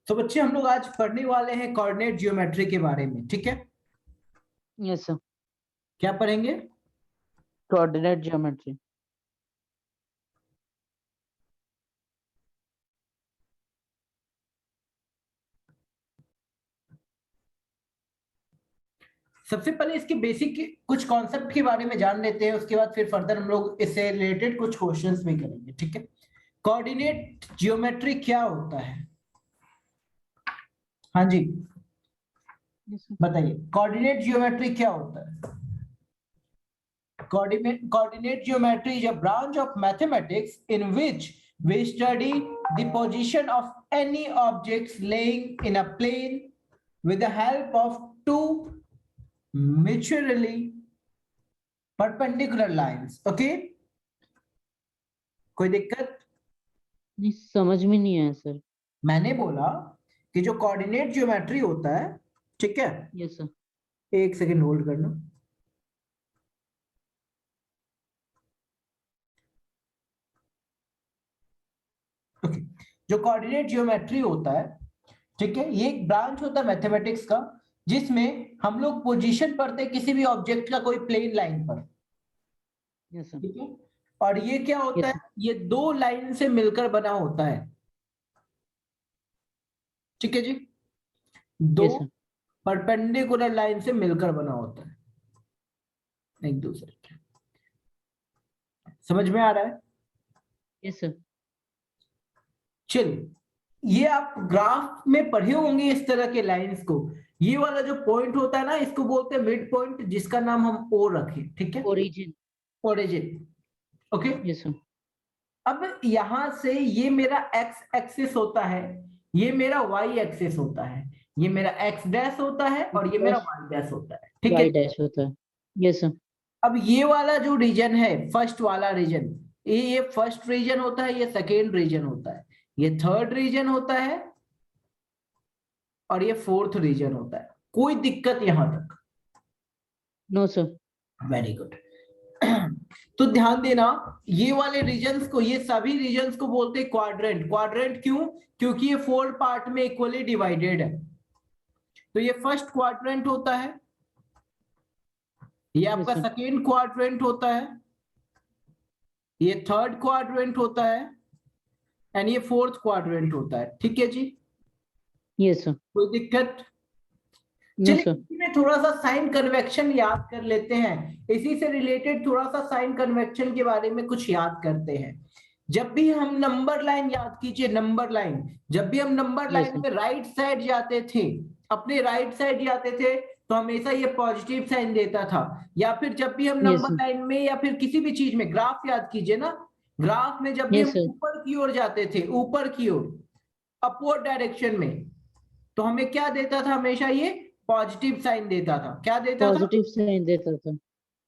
तो बच्चे हम लोग आज पढ़ने वाले हैं कोऑर्डिनेट ज्योमेट्री के बारे में, ठीक है। Yes sir. क्या पढ़ेंगे? Coordinate geometry. सबसे पहले इसके बेसिक कुछ कॉन्सेप्ट के बारे में जान लेते हैं, उसके बाद फिर फर्दर हम लोग इससे रिलेटेड कुछ क्वेश्चंस भी करेंगे, ठीक है। कोऑर्डिनेट ज्योमेट्री क्या होता है? हाँ जी बताइए, कोऑर्डिनेट ज्योमेट्री क्या होता है? Coordinate geometry is a branch of mathematics in which we study the position of any objects laying in a plane with the help of two mutually perpendicular lines. Okay? कोई दिक्कत? नहीं, समझ में नहीं आया सर। मैंने बोला कि जो कोऑर्डिनेट ज्योमेट्री होता है, ठीक है, यस सर। एक सेकेंड होल्ड करना। ओके, जो कोऑर्डिनेट ज्योमेट्री होता है, ठीक है, ये एक ब्रांच होता है मैथमेटिक्स का जिसमें हम लोग पोजीशन पढ़ते हैं किसी भी ऑब्जेक्ट का कोई प्लेन लाइन पर, यस सर। ठीक है। और ये क्या होता यस है? ये दो लाइन से मिलकर बना होता है, ठीक है जी। दो यस सर। परपेंडिकुलर लाइन से मिलकर बना होता है एक दूसरे के। समझ में आ रहा है? Yes sir. चलिए, ये आप ग्राफ में पढ़े होंगे इस तरह के लाइंस को। ये वाला जो पॉइंट होता है ना, इसको बोलते हैं मिड पॉइंट, जिसका नाम हम ओ रखें, ठीक है, origin. Origin. Okay, yes sir. अब यहां से ये मेरा एक्स एक्सिस होता है, ये मेरा वाई एक्सिस होता है, ये मेरा एक्स डैश होता है और ये मेरा वाई डैश होता है, ठीक है। वाई डैश होता है। Yes sir. अब ये वाला जो रीजन है, फर्स्ट वाला रीजन, ये फर्स्ट रीजन होता है, ये सेकेंड रीजन होता है, ये थर्ड रीजन होता है और ये फोर्थ रीजन होता है। कोई दिक्कत यहां तक? No sir. Very good. तो ध्यान देना, ये वाले रीजन्स को, ये सभी रीजन्स को बोलते हैं क्वाड्रेंट। क्वाड्रेंट क्यों? क्योंकि ये 4 पार्ट में इक्वली डिवाइडेड है। तो ये फर्स्ट क्वाड्रेंट होता है, ये आपका Yes, sir. सेकेंड क्वाड्रेंट होता है, ये थर्ड क्वाड्रेंट होता है एंड ये फोर्थ क्वाड्रेंट होता है, ठीक है जी। Yes, sir. कोई दिक्कत? No, चलिए, sir. इसी में थोड़ा सा साइन कन्वेक्शन याद कर लेते हैं। इसी से रिलेटेड थोड़ा सा साइन कन्वेक्शन के बारे में कुछ याद करते हैं। जब भी हम नंबर लाइन, याद कीजिए नंबर लाइन, जब भी हम नंबर Yes, लाइन sir. में राइट साइड जाते थे, अपने राइट साइड जाते थे, तो हमेशा ये पॉजिटिव साइन देता था। या फिर जब भी हम Yes, नंबर sir. लाइन में या फिर किसी भी चीज में, ग्राफ याद कीजिए ना, ग्राफ में जब भी हम Yes, sir. ऊपर की ओर जाते थे, ऊपर की ओर, अपवर्ड डायरेक्शन में, तो हमें क्या देता था? हमेशा ये पॉजिटिव साइन देता था। क्या देता था? Positive sign देता था।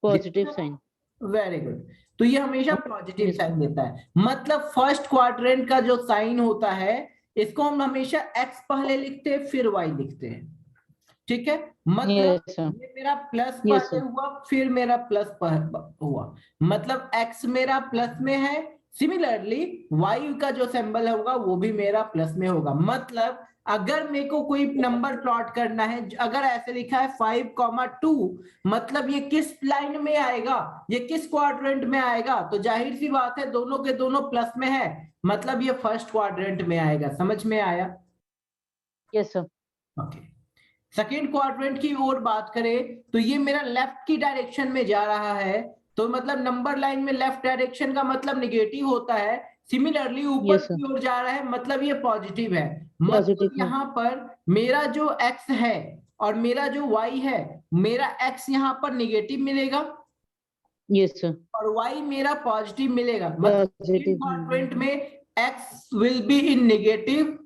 Positive sign. Very good. तो ये हमेशा पॉजिटिव Yes, sir. साइन देता है। मतलब फर्स्ट क्वाड्रेंट का जो साइन होता है, इसको हम हमेशा एक्स पहले लिखते हैं फिर वाई लिखते हैं, ठीक है। मतलब Yes, sir. ये मेरा प्लस Yes, पहले sir. हुआ फिर मेरा प्लस हुआ, मतलब एक्स मेरा प्लस में है। सिमिलरली वाई का जो सिंबल होगा वो भी मेरा प्लस में होगा। मतलब अगर मेरे को कोई नंबर प्लॉट करना है, अगर ऐसे लिखा है 5,2, मतलब ये किस लाइन में आएगा, ये किस क्वाड्रेंट में आएगा, तो जाहिर सी बात है दोनों के दोनों प्लस में है, मतलब ये फर्स्ट क्वाड्रेंट में आएगा। समझ में आया? Yes, sir. Okay. Second quadrant की ओर बात करें तो ये मेरा लेफ्ट की डायरेक्शन में जा रहा है, तो मतलब नंबर लाइन में लेफ्ट डायरेक्शन का मतलब निगेटिव होता है। सिमिलरली ऊपर Yes, sir. की ओर जा रहा है, मतलब ये पॉजिटिव है। मतलब Positive है। यहाँ पर मेरा जो एक्स है और मेरा जो वाई है, मेरा एक्स यहाँ पर निगेटिव मिलेगा Yes, sir. और वाई मेरा पॉजिटिव मिलेगा। मतलब Positive क्वाड्रेंट में X will be in negative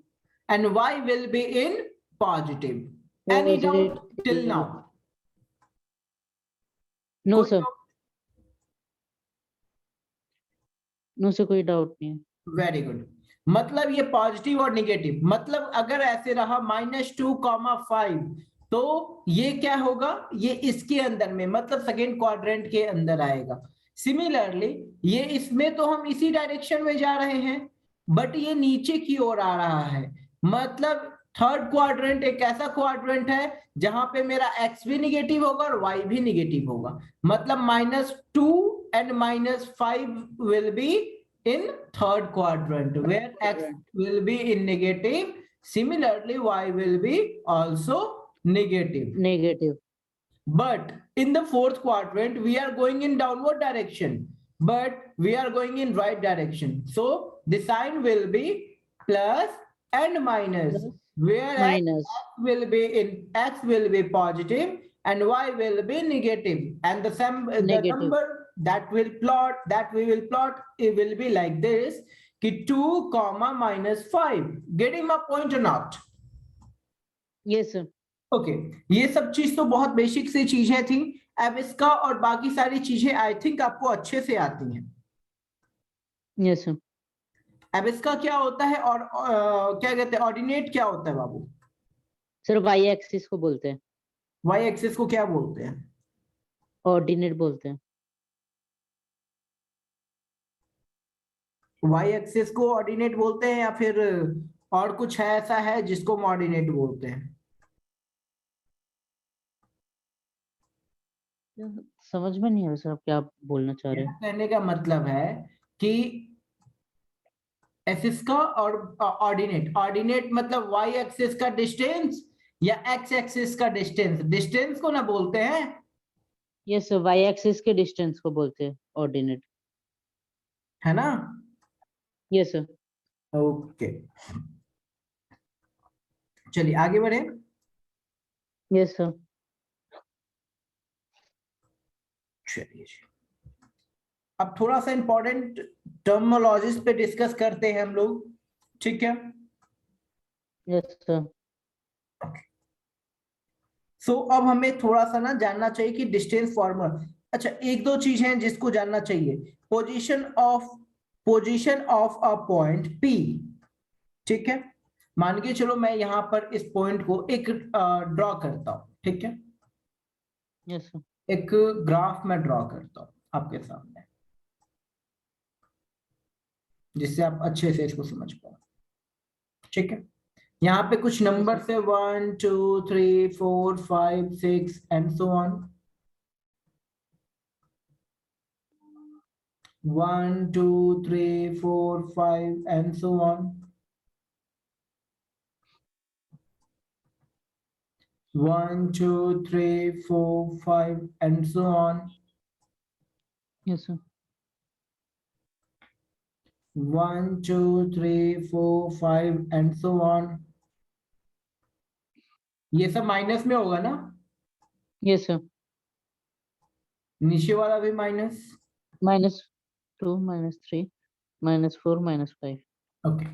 and Y will be in positive. Any doubt till now? Positive. No, कोई sir. doubt? No, sir. कोई डाउट नहीं है। Very good. मतलब ये पॉजिटिव और निगेटिव, मतलब अगर ऐसे रहा -2,5, तो ये क्या होगा? ये इसके अंदर में, मतलब सेकेंड क्वाड्रेंट के अंदर आएगा। सिमिलरली ये इसमें तो हम इसी डायरेक्शन में जा रहे हैं, बट ये नीचे की ओर आ रहा है, मतलब थर्ड क्वाड्रेंट एक ऐसा क्वाड्रेंट है जहां पे मेरा x भी निगेटिव होगा और y भी निगेटिव होगा, मतलब -2 and -5 will be in third quadrant where x will be in negative, similarly y will be also negative. Negative. But in the fourth quadrant we are going in downward direction, but we are going in right direction, so the sign will be plus and minus, Plus, whereas minus. x will be positive and y will be negative, and the Negative. number that we will plot, it will be like this ki 2 comma -5. Getting my point or not? Yes, sir. Okay ये सब चीज तो बहुत basic सी चीजें थी। अब इसका और बाकी सारी चीजें आई थिंक आपको अच्छे से आती हैं। Yes, sir. अब इसका क्या होता है और क्या कहते हैं ऑर्डिनेट क्या होता है बाबू? सर वाई एक्सिस को बोलते हैं, वाई एक्सिस को क्या बोलते हैं? ऑर्डिनेट बोलते हैं। वाई एक्सिस को ऑर्डिनेट बोलते हैं या फिर और कुछ है ऐसा है जिसको हम ऑर्डिनेट बोलते हैं? समझ में नहीं आ रहा सर आप क्या बोलना चाह रहे हैं। कहने का मतलब है कि एक्सिस का और ऑर्डिनेट मतलब वाई एक्सिस का डिस्टेंस या एक्स एक्सिस का डिस्टेंस को ना बोलते हैं। यस सर, वाई एक्सिस के डिस्टेंस को बोलते हैं ऑर्डिनेट, है ना? Yes sir. ओके चलिए आगे बढ़े। Yes sir. चलिए अब थोड़ा सा इंपॉर्टेंट टर्मिनोलॉजीज पे डिस्कस करते हैं हम लोग, ठीक है? Yes sir. सो अब हमें थोड़ा सा ना जानना चाहिए कि डिस्टेंस फॉर्मूला, अच्छा एक दो चीजें हैं जिसको जानना चाहिए। Position of a point P, ठीक है? मान के चलो मैं यहां पर इस पॉइंट को एक ड्रॉ करता हूं, ठीक है? Yes sir. एक ग्राफ में ड्रॉ करता हूं आपके सामने, जिससे आप अच्छे से इसको समझ पाओ, ठीक है? यहाँ पे कुछ नंबर से 1 2 3 4 5 6 and so on, 1 2 3 4 5 and so on, 1 2 3 4 5 and so on, yes sir. 1 2 3 4 5 and so on. ये सब माइनस में होगा ना? Yes sir. नीचे वाला भी माइनस। -2 -3 -4 -5। ओके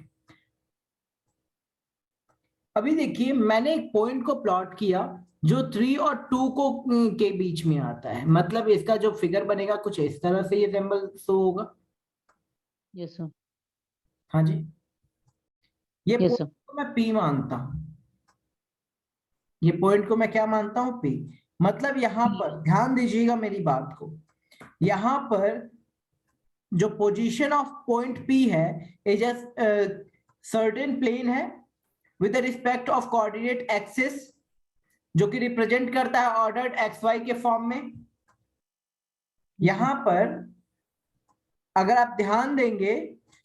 अभी देखिए मैंने एक पॉइंट को प्लॉट किया जो 3 और 2 को के बीच में आता है, मतलब इसका जो फिगर बनेगा कुछ इस तरह से ये सिंबल शो होगा। Yes sir. हाँ जी, ये यस पॉइंट सर। को मैं P मानता हूं, ये पॉइंट को मैं क्या मानता हूं? P। मतलब यहां पर ध्यान दीजिएगा मेरी बात को, यहां पर जो पोजीशन ऑफ पॉइंट P है इज अ सर्टेन प्लेन है with respect of coordinate axis, जो कि रिप्रेजेंट करता है ऑर्डर्ड एक्स वाई के फॉर्म में। यहां पर अगर आप ध्यान देंगे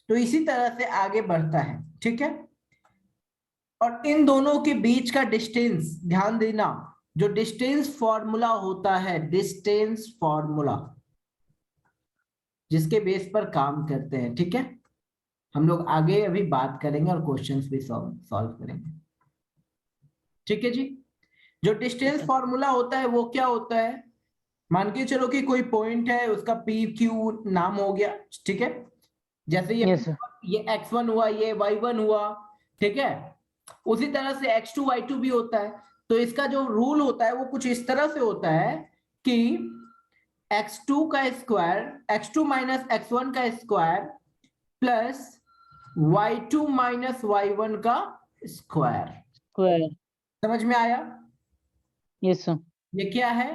तो इसी तरह से आगे बढ़ता है, ठीक है? और इन दोनों के बीच का डिस्टेंस ध्यान देना, जो डिस्टेंस फॉर्मूला होता है, डिस्टेंस फॉर्मूला जिसके बेस पर काम करते हैं, ठीक है? हम लोग आगे अभी बात करेंगे और क्वेश्चंस भी सॉल्व करेंगे, ठीक है जी? जो डिस्टेंस फॉर्मूला होता है वो क्या होता है? मान के चलो कि कोई पॉइंट है, उसका पी क्यू नाम हो गया, ठीक है? जैसे यस सर। ये x1 हुआ, ये y1 हुआ, ठीक है? उसी तरह से x2 y2 भी होता है। तो इसका जो रूल होता है वो कुछ इस तरह से होता है कि x2 का स्क्वायर, x2 माइनस x1 का square plus y2 minus y1 का स्क्वायर। स्क्वायर। समझ में आया? Yes sir. ये क्या है?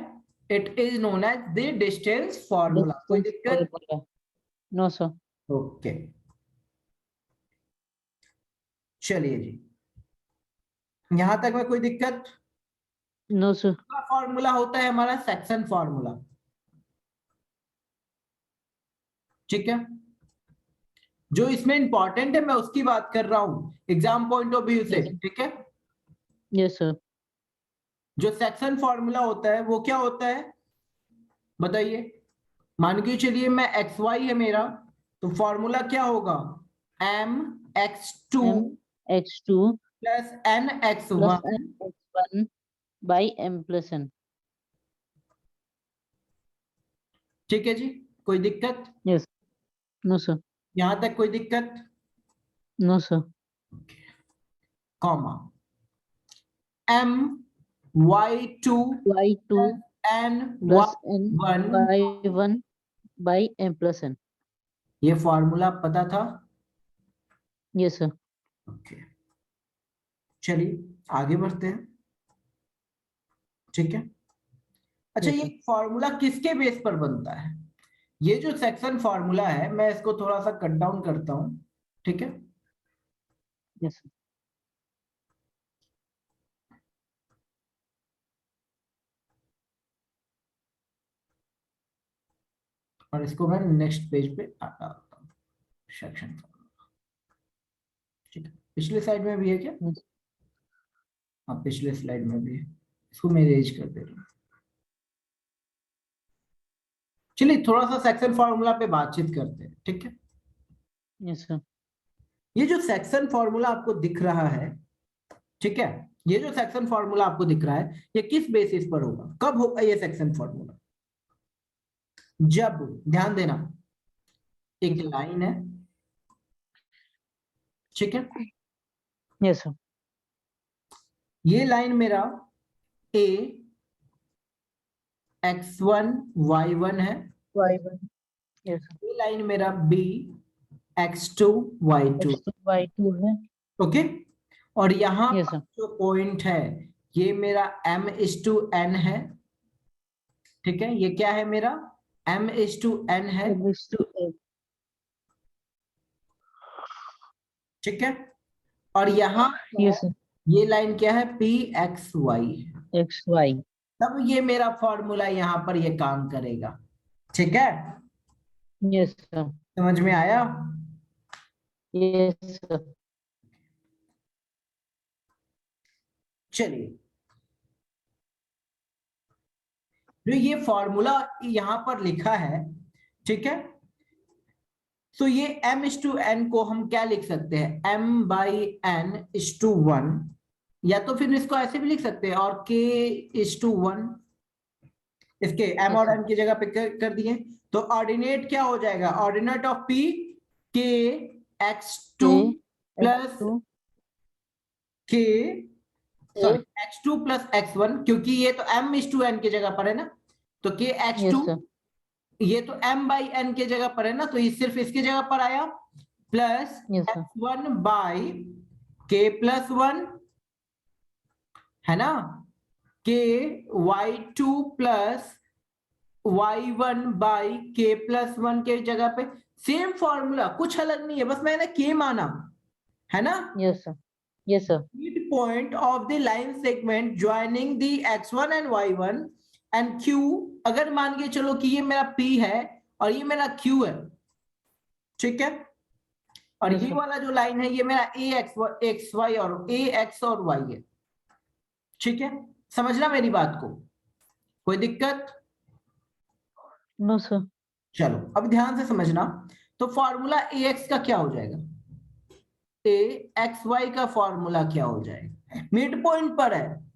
It is known as the distance formula. कोई डिस्टेंस दिक्कत? फॉर्मूला। No sir. ओके चलिए जी, यहां तक में कोई दिक्कत? No, sir. फॉर्मूला होता है हमारा सेक्शन फॉर्मूला, ठीक है। जो इसमें इंपॉर्टेंट है मैं उसकी बात कर रहा हूं एग्जाम पॉइंट ऑफ व्यू से, Yes. ठीक है। Yes, sir. जो सेक्शन फॉर्मूला होता है वो क्या होता है बताइए। मान के चलिए मैं एक्स वाई है मेरा, तो फॉर्मूला क्या होगा, M X two M x2 plus N X plus one, n x1 by m plus n. ठीक है जी। कोई दिक्कत? Yes. No, sir. यहां तक कोई दिक्कत? No, sir. Comma M Y two y2 N plus Y n one, by 1 by m plus n. ये फॉर्मूला पता था? Yes, sir. ओके, चलिए आगे बढ़ते हैं, ठीक है। अच्छा, Yes, ये sir. फॉर्मूला किसके बेस पर बनता है? ये जो सेक्शन फॉर्मूला है मैं इसको थोड़ा सा कट डाउन करता हूं, ठीक है। Yes, sir. और इसको मैं नेक्स्ट पेज पे डालता हूँ, सेक्शन फॉर्मूला, ठीक है। पिछले साइड में भी है क्या? Yes. हाँ, पिछले स्लाइड में भी है, इसको मैं इरेज कर दे रहा हूँ। चलिए थोड़ा सा सेक्शन फॉर्मूला पे बातचीत करते हैं, ठीक है। Yes, sir. ये जो सेक्शन फॉर्मूला आपको दिख रहा है, ठीक है, ये जो सेक्शन फॉर्मूला आपको दिख रहा है ये किस बेसिस पर होगा, कब होगा ये सेक्शन फॉर्मूला? जब, ध्यान देना, एक Yes, sir. लाइन है, ठीक है। Yes, sir. ये लाइन मेरा ए x1 y1 है, y1. Yes, sir. ये लाइन मेरा B x2 y2, x2 y2 है. ओके। और यहां Yes, पर sir. जो पॉइंट है ये मेरा m/n है, ठीक है। ये क्या है मेरा m/n है, x2 ठीक है। और यहां Yes, sir. ये लाइन क्या है, pxy है। xy. तब ये मेरा फॉर्मूला यहां पर ये काम करेगा, ठीक है। Yes, sir. समझ में आया? Yes, sir. चलिए, जो ये फॉर्मूला यहां पर लिखा है, ठीक है, तो ये m/n को हम क्या लिख सकते हैं, m/n/1, या तो फिर इसको ऐसे भी लिख सकते हैं और k/1, इसके m Yes, और sir. n की जगह पे कर दिए, तो ऑर्डिनेट क्या हो जाएगा, ordinate of p k x2 k plus x2 k, sorry k. x2 plus x1, क्योंकि ये तो m/n की जगह पर है ना, तो k x2, Yes, sir. ये तो m/n की जगह पर है ना, तो ये सिर्फ इसकी जगह पर आया, plus Yes, sir. x1 by k+1, है ना, k y2 plus y1 by k+1 के जगह पे सेम फॉर्मूला, कुछ अलग नहीं है, बस मैंने k माना, है ना। Yes, sir. Yes, sir. Midpoint of the line segment joining the x1 and y1 and q, अगर मान के चलो कि ये मेरा p है और ये मेरा q है, ठीक है। और Yes, ये sir. वाला जो लाइन है ये मेरा x y और ax और y है, ठीक है। समझना मेरी बात को, कोई दिक्कत? No, sir. चलो अब ध्यान से समझना, तो फॉर्मूला ax का क्या हो जाएगा, axy का फॉर्मूला क्या हो जाएगा, मिड पॉइंट पर है,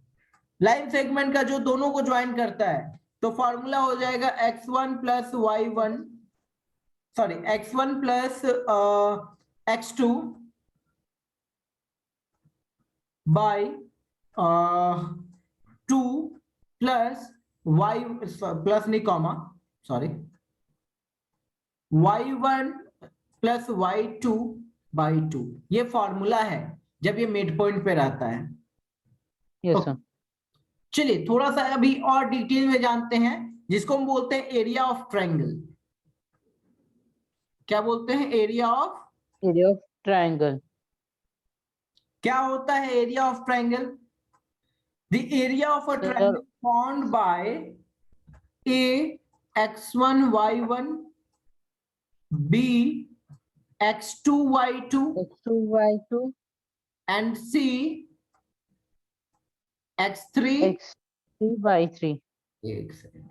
लाइन सेगमेंट का जो दोनों को ज्वाइन करता है, तो फॉर्मूला हो जाएगा x1 plus y1, sorry x1 plus x2 by 2 plus y plus नहीं comma, sorry y1 plus y2 by 2, ये फॉर्मूला है जब ये मिड पॉइंट पे रहता है। Yes, sir. चलिए थोड़ा सा अभी और डिटेल में जानते हैं, जिसको हम बोलते हैं एरिया ऑफ ट्रायंगल। क्या बोलते हैं, area of, Area of triangle. क्या होता है area of triangle? The area of a Sir. triangle formed by A x1 y1, B x2 y2, x2 y2 and C x3 x3 y3 एक second,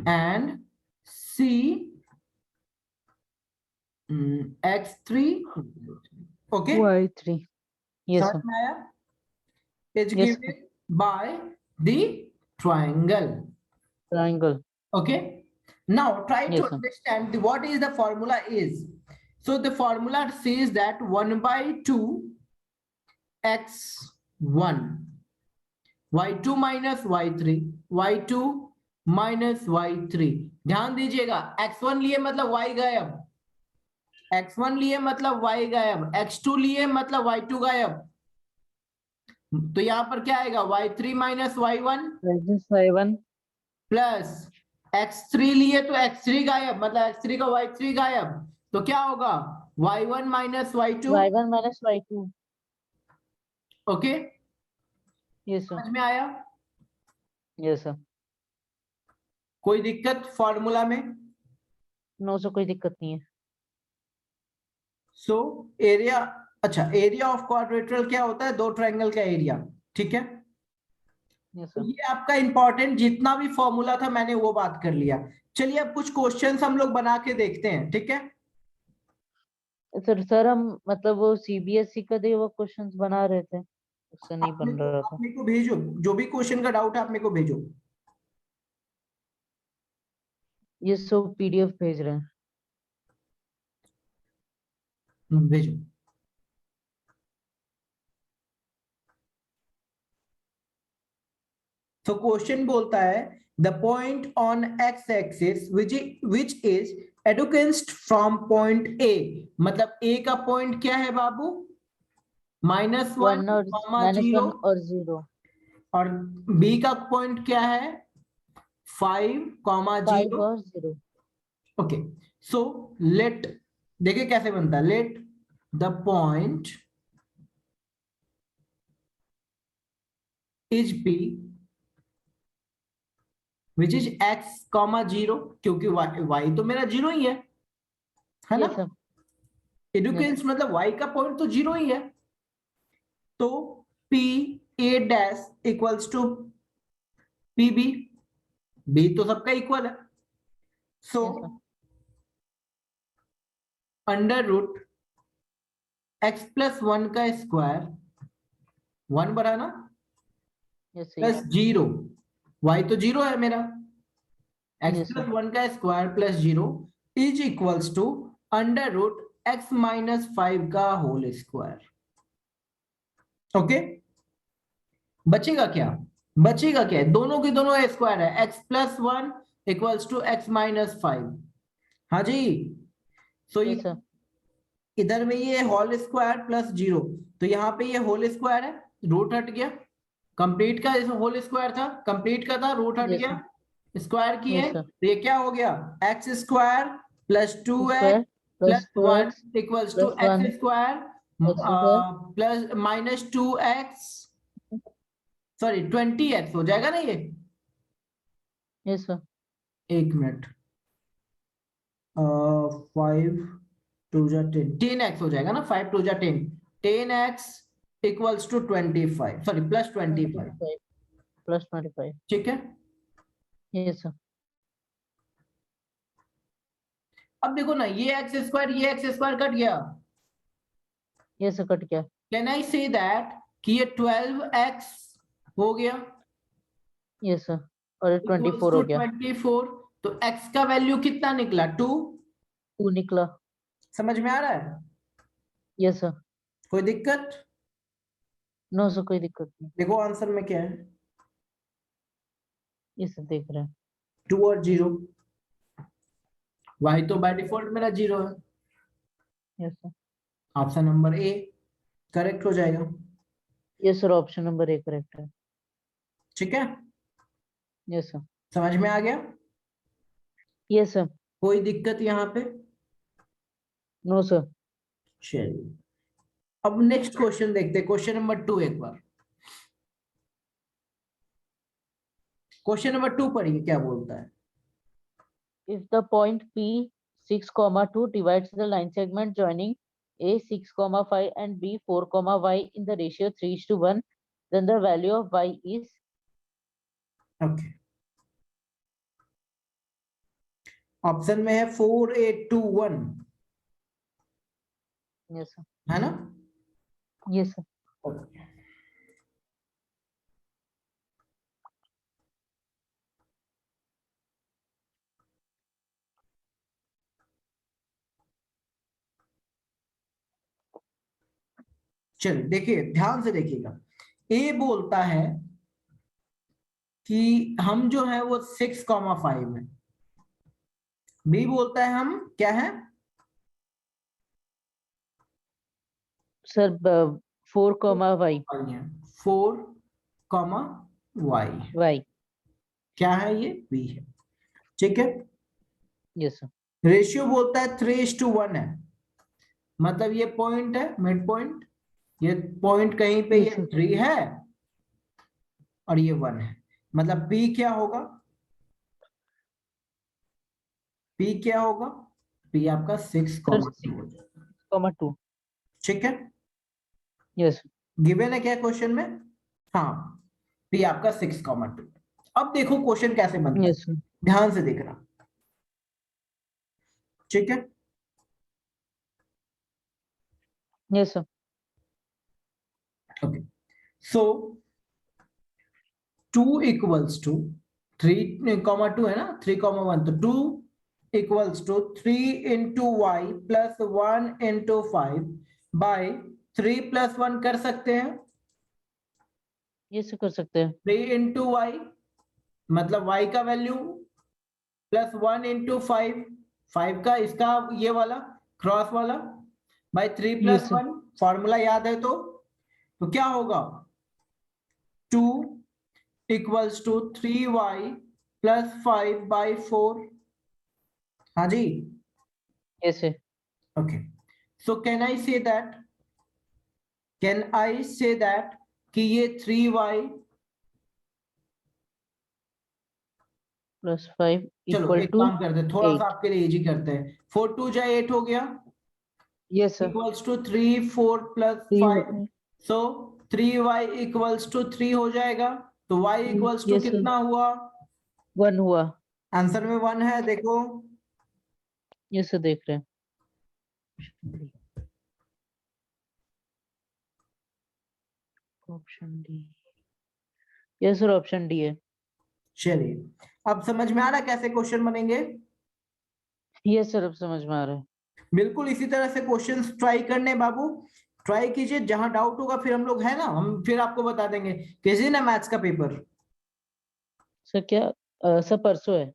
and C x3 okay y3. Yes sir. समझ में आया? It's Yes, sir. given by the triangle. Triangle. Okay. Now try Yes, to sir. understand what is the formula is. So the formula says that 1 by 2 x1 y2 minus y3 y2 minus y3. ध्यान दीजिएगा, x1 लिए मतलब y गायब, x1 लिए मतलब y गायब, x2 लिए मतलब y2 गायब. तो यहां पर क्या आएगा? y3 minus y1 Minus y1 plus x3 लिए तो x3 गायब, मतलब x3 का y3 गायब. तो क्या होगा? y1 minus y2. y1 minus y2. Okay, Yes sir. समझ में आया? Yes sir. कोई दिक्कत फॉर्मूला में? No sir, कोई दिक्कत नहीं है. सो एरिया, अच्छा एरिया ऑफ क्वाड्रेट्रल क्या होता है? दो ट्रायंगल का एरिया. ठीक है, Yes तो sir. ये आपका इंपॉर्टेंट जितना भी फॉर्मूला था मैंने वो बात कर लिया. चलिए अब कुछ क्वेश्चंस हम लोग बना के देखते हैं. ठीक है, सर हम मतलब वो सीबीएसई का दिए वो क्वेश्चंस बना रहे थे, उससे नहीं बन रहा था. आप मेरे को भेजो, जो भी क्वेश्चन का डाउट है आप मेरे को भेजो. ये सब पीडीएफ भेज रहे हैं. भेजो. तो क्वेश्चन बोलता है the point on X axis which is एडुकेंस्ट फ्रॉम पॉइंट ए. मतलब ए का पॉइंट क्या है बाबू? -1 1 और -0. -1 और 0. और बी का पॉइंट क्या है? 5, 5 0. और 0. ओके, सो लेट, देखिए कैसे बनता है. Let the point is B which is x, 0, क्योंकि y तो मेरा 0 ही है ना? Yes sir. एडुकेंस मतलब y का पॉइंट तो 0 ही है. तो p a dash equals to P B. B तो सबका इक्वल है. So Yes sir. Under root x plus 1 का स्क्वायर, 1 बना ना, Yes sir. प्लस 0, y तो 0 है मेरा, x Yes, प्लस sir. 1 का square plus 0 is equals to under root x minus 5 का होल स्क्वायर. ओके, बचेगा क्या? बचेगा क्या? दोनों के दोनों स्क्वायर है. x plus 1 equals to x minus 5. हाँ जी. सो Yes sir. इधर में ये होल स्क्वायर प्लस 0, तो यहाँ पे ये होल स्क्वायर है, रूट हट गया. कंप्लीट का होल स्क्वायर था, कंप्लीट का था, रूट हट Yes गया, sir. स्क्वायर किए. Yes sir. तो ये क्या हो गया? X square plus 2x Square plus plus 1 2x equals to plus X 1 square x square. Plus minus 2x, sorry 20x हो जाएगा ना ये? Yes sir. एक मिनट, 5 2 जा 10, 10x हो जाएगा ना. 5 2 जा 10, 10x equals to 25, sorry plus 25. 25 plus 25. ठीक है, Yes sir. अब देखो ना, ये एक्स स्क्वायर कट गया. Yes sir, कट गया. कैन आई से दैट कि ये 12x हो गया Yes sir. और ये 24 हो गया. 24. तो x का वैल्यू कितना निकला? 2. 2 निकला. समझ में आ रहा है? Yes sir. कोई दिक्कत? No sir, कोई दिक्कत नहीं. देखो आंसर में क्या है. Yes sir, देख रहे हैं. 2 और 0. y तो बाय डिफॉल्ट मेरा 0 है. Yes sir. Option number A correct हो जाएगा. Yes sir, option number 1 correct है. ठीक है, Yes sir. समझ में आ गया? Yes sir. कोई दिक्कत यहाँ पे? No sir. चलिए अब नेक्स्ट क्वेश्चन देखते हैं. क्वेश्चन नंबर 2 एक बार. क्वेश्चन नंबर 2 पढ़िए क्या बोलता है। If the point P 6,2 divides the line segment joining A 6,5 and B 4,y in the ratio 3:1, then the value of y is okay, option में है 4 8 2 1, yes sir. है ना? Yes sir. ओके, चलिए देखिए ध्यान से देखिएगा। ए बोलता है कि हम जो है वो 6,5 है। बी बोलता है हम क्या है? Sir 4,y 4, y y. क्या है? ये बी है, ठीक है। Yes sir. रेशियो बोलता है 3:1 है, मतलब ये पॉइंट है मिड पॉइंट, ये पॉइंट कहीं पे Yes ये sir. 3 है और ये 1 है, मतलब पी क्या होगा? पी क्या होगा? पी आपका 6,2 Sir हो जाएगा, 6,2. ठीक है। Yes sir. गिवन है क्या क्वेश्चन में? हाँ, पी आपका 6,2। अब देखो क्वेश्चन कैसे बनता है, Yes sir. ध्यान से देखना, ठीक है। Yes sir. Okay, so 2 equals to 3,2 है ना, 3,1, तो 2 equals to 3 into Y plus 1 into 5 by 3 plus 1 कर सकते हैं। Yes sir, कर सकते हैं. 3 इंटू वाई मतलब y का वैल्यू प्लस 1 इंटू 5, 5 का इसका ये वाला क्रॉस वाला by 3 plus Yes sir. 1, formula याद है तो क्या होगा? 2 equals to 3y plus 5 by 4। हाँ जी, Yes sir. Okay, so can I say that कि ये 3y, Plus 5 चलो equal एक to काम करते हैं, थोड़ा सा 8. आपके लिए इजी करते हैं। 4 2 जा 8 हो गया, Yes sir. Equals to 3 4 plus 5, 3. So 3y equals to 3 हो जाएगा, तो y equals to Yes sir. कितना हुआ? 1 हुआ. आंसर में 1 है, देखो। Yes sir, देख रहे हैं. Option D. Yes sir, option D है. चलिए, अब समझ में आ रहा है कैसे क्वेश्चन बनेंगे? यस सर, अब समझ में आ रहा है. बिल्कुल इसी तरह से क्वेश्चंस ट्राई करने बाबू, ट्राई कीजिए, जहां डाउट होगा फिर हम लोग है ना, हम फिर आपको बता देंगे। किस दिन है मैथ्स का पेपर? सर क्या सर परसों है.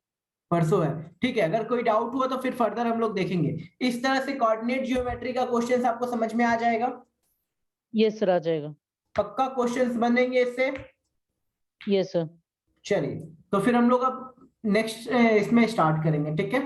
परसों है, ठीक है। अगर कोई डाउट हुआ तो फिर फर्दर हम लोग देखेंगे। इस तरह से कोऑर्डिनेट ज्योमेट्री का क्वेश्चंस आपको समझ में आ जाएगा, यस सर, आ जाएगा. पक्का क्वेश्चंस बनेंगे इससे। Yes sir. चलिए, तो फिर हम लोग अब नेक्स्ट इसमें स्टार्ट करेंगे, ठीक है।